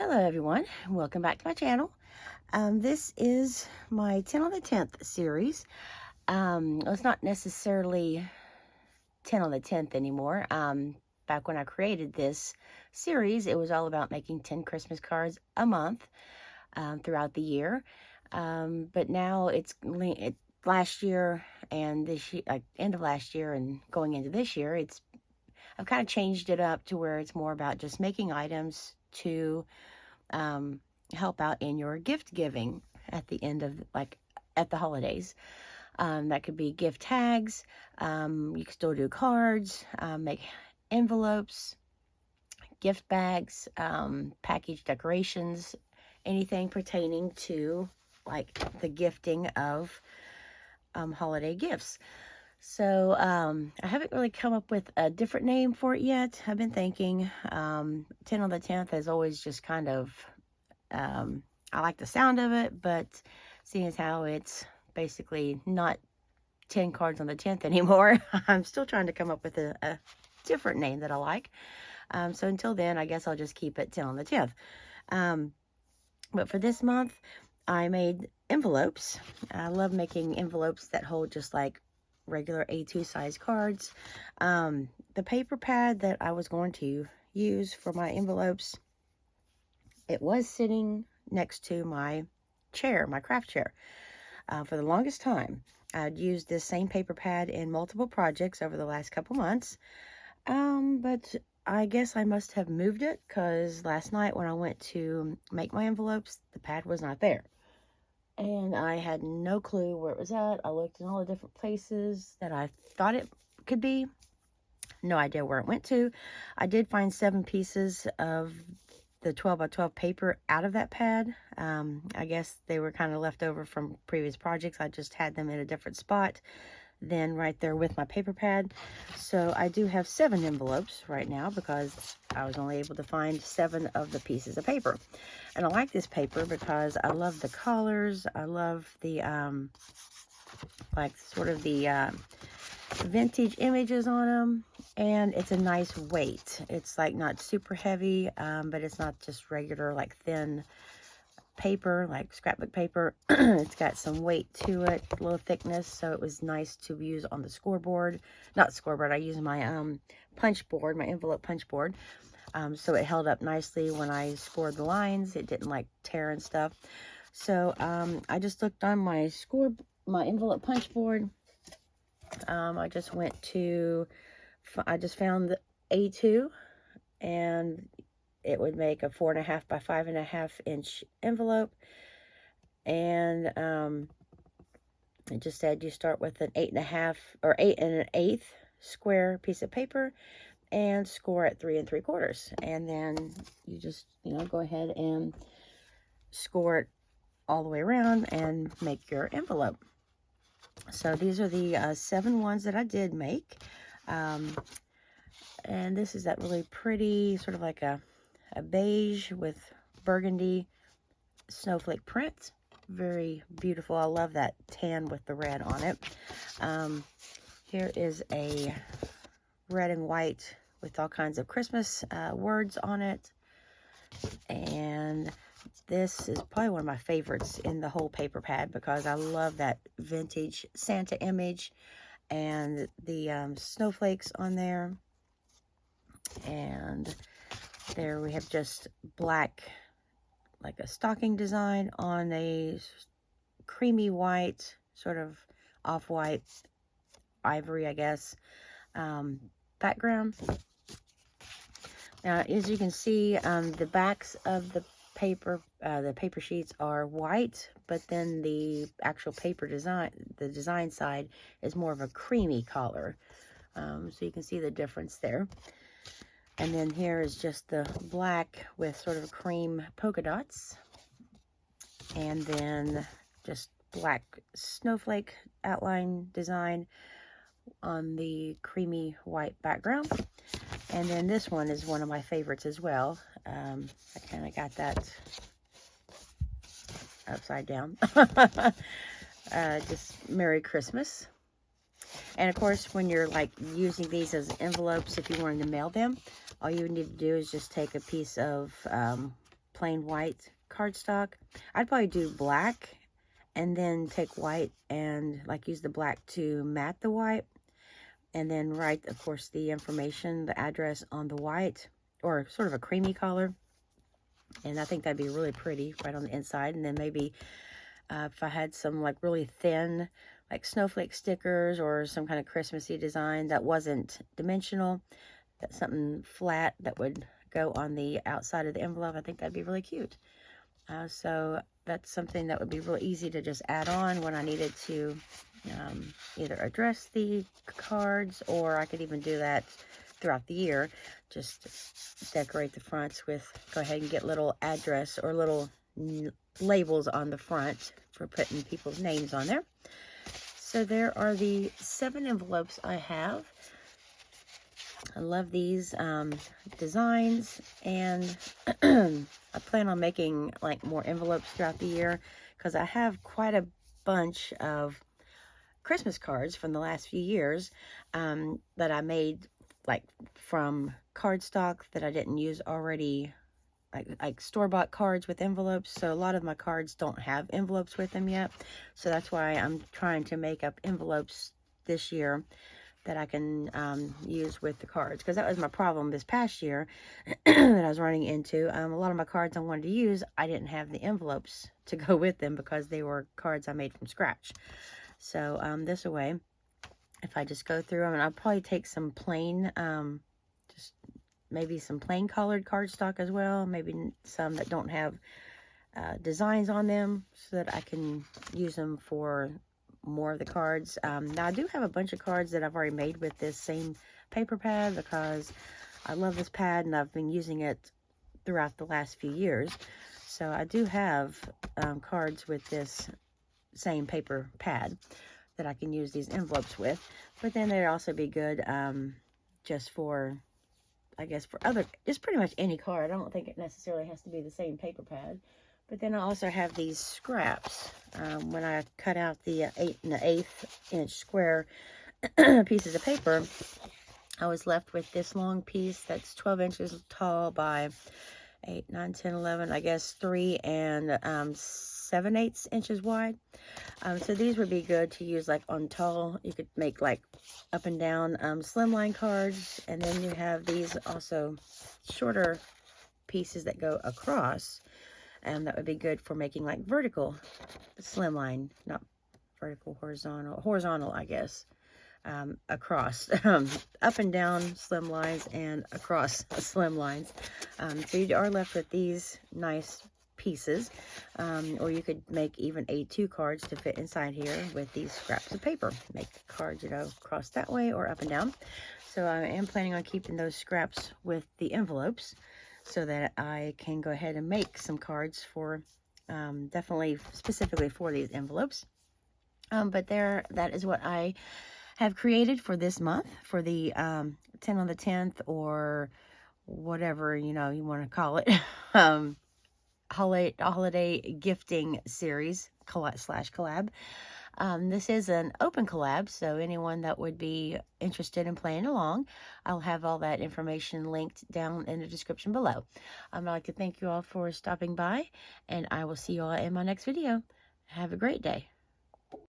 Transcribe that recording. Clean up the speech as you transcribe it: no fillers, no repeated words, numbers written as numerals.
Hello everyone, welcome back to my channel. This is my 10 on the 10th series. It's not necessarily 10 on the 10th anymore. Back when I created this series, it was all about making 10 Christmas cards a month throughout the year. But now last year and this year, end of last year and going into this year, I've kind of changed it up to where it's more about just making items to help out in your gift giving at the end of, at the holidays. That could be gift tags. You can still do cards, make envelopes, gift bags, package decorations, anything pertaining to like the gifting of holiday gifts. So I haven't really come up with a different name for it yet. I've been thinking 10 on the 10th is always just kind of, I like the sound of it, but seeing as how it's basically not 10 cards on the 10th anymore, I'm still trying to come up with a different name that I like. So until then, I guess I'll just keep it 10 on the 10th. But for this month, I made envelopes. I love making envelopes that hold just like regular A2 size cards. The paper pad that I was going to use for my envelopes, it was sitting next to my chair, my craft chair. For the longest time, I'd used this same paper pad in multiple projects over the last couple months. But I guess I must have moved it because last night when I went to make my envelopes, the pad was not there. And I had no clue where it was at. I looked in all the different places that I thought it could be. No idea where it went to. I did find 7 pieces of the 12 by 12 paper out of that pad. I guess they were kind of left over from previous projects. I just had them in a different spot than right there with my paper pad. So I do have 7 envelopes right now because I was only able to find 7 of the pieces of paper. And I like this paper because I love the colors. I love the like sort of the vintage images on them, and it's a nice weight. It's like not super heavy, but it's not just regular like thin paper, like scrapbook paper. It's got some weight to it, a little thickness, so it was nice to use on the scoreboard. Not scoreboard, I used my punch board, my envelope punch board. So it held up nicely when I scored the lines. It didn't like tear and stuff. So I just looked on my envelope punch board. I just found the A2, and it would make a 4.5 by 5.5 inch envelope. And it just said you start with an 8.5 or 8 1/8 square piece of paper and score at 3 3/4. And then you just, go ahead and score it all the way around and make your envelope. So these are the 7 ones that I did make. And this is that really pretty, sort of like a beige with burgundy snowflake print. Very beautiful. I love that tan with the red on it. Here is a red and white with all kinds of Christmas words on it. And this is probably one of my favorites in the whole paper pad because I love that vintage Santa image and the snowflakes on there. And there we have just black, like a stocking design on a creamy white, sort of off-white, ivory, I guess, background. Now, as you can see, the backs of the paper sheets are white, but then the actual paper design, the design side, is more of a creamy color. So you can see the difference there. And then here is just the black with sort of cream polka dots. And then just black snowflake outline design on the creamy white background. And then this one is one of my favorites as well. I kind of got that upside down. Just Merry Christmas. And of course, when you're like using these as envelopes, if you wanted to mail them, all you would need to do is just take a piece of plain white cardstock. I'd probably do black and then take white and like use the black to matte the white, and then write, of course, the information, the address on the white, or sort of a creamy color. And I think that'd be really pretty right on the inside. And then maybe if I had some like really thin, like snowflake stickers or some kind of Christmassy design that wasn't dimensional, that's something flat that would go on the outside of the envelope, I think that'd be really cute. So that's something that would be real easy to just add on when I needed to either address the cards, or I could even do that throughout the year. Just decorate the fronts with, go ahead and get little address or little labels on the front for putting people's names on there. So there are the 7 envelopes I have. I love these designs, and I plan on making like more envelopes throughout the year, because I have quite a bunch of Christmas cards from the last few years that I made like from cardstock that I didn't use already, like store-bought cards with envelopes. So a lot of my cards don't have envelopes with them yet, so that's why I'm trying to make up envelopes this year that I can use with the cards, because that was my problem this past year that I was running into. A lot of my cards I wanted to use, I didn't have the envelopes to go with them because they were cards I made from scratch. So this way, if I just go through them, and I'll probably take some plain, just maybe some plain colored cardstock as well, maybe some that don't have designs on them, so that I can use them for more of the cards. Now I do have a bunch of cards that I've already made with this same paper pad, because I love this pad and I've been using it throughout the last few years. So I do have cards with this same paper pad that I can use these envelopes with. But then they'd also be good just for, I guess, for other, just pretty much any card. I don't think it necessarily has to be the same paper pad. But then I also have these scraps. When I cut out the 8 1/8 inch square pieces of paper, I was left with this long piece that's 12 inches tall by 8, 9, 10, 11, I guess 3 and 7/8 inches wide. So these would be good to use like on tall. You could make like up and down slimline cards. And then you have these also shorter pieces that go across. And that would be good for making like vertical slimline, not vertical, horizontal, I guess, across, up and down slim lines and across slim lines. So you are left with these nice pieces, or you could make even A2 cards to fit inside here with these scraps of paper. Make the cards, you know, cross that way or up and down. So I am planning on keeping those scraps with the envelopes, so that I can go ahead and make some cards for, definitely specifically for these envelopes. But that is what I have created for this month, for the 10 on the 10th, or whatever, you know, you want to call it, holiday gifting series / collab. This is an open collab, so anyone that would be interested in playing along, I'll have all that information linked down in the description below. I'd like to thank you all for stopping by, and I will see you all in my next video. Have a great day.